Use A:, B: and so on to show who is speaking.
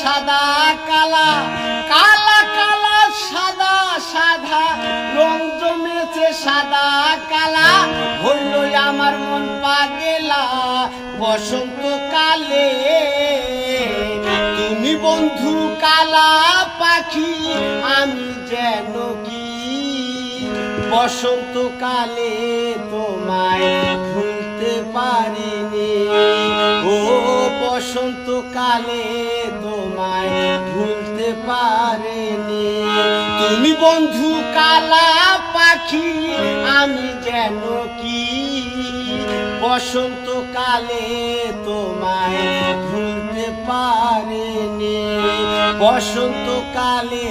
A: সাদা কালা কালা কালা সাদা সাদা রং জমেছে সাদা কালা হইল আমার মন পাগেলা বসন্তকালে। তুমি বন্ধু কালা পাখি আমি যেন কি বসন্তকালে তোমায় ভুলতে পারিনি। ও বসন্তকালে তোমায় ভুলতে পারিনি। তুমি বন্ধু কালা পাখি আমি যেন কি বসন্তকালে তোমায় ভুলতে পারিনি। বসন্তকালে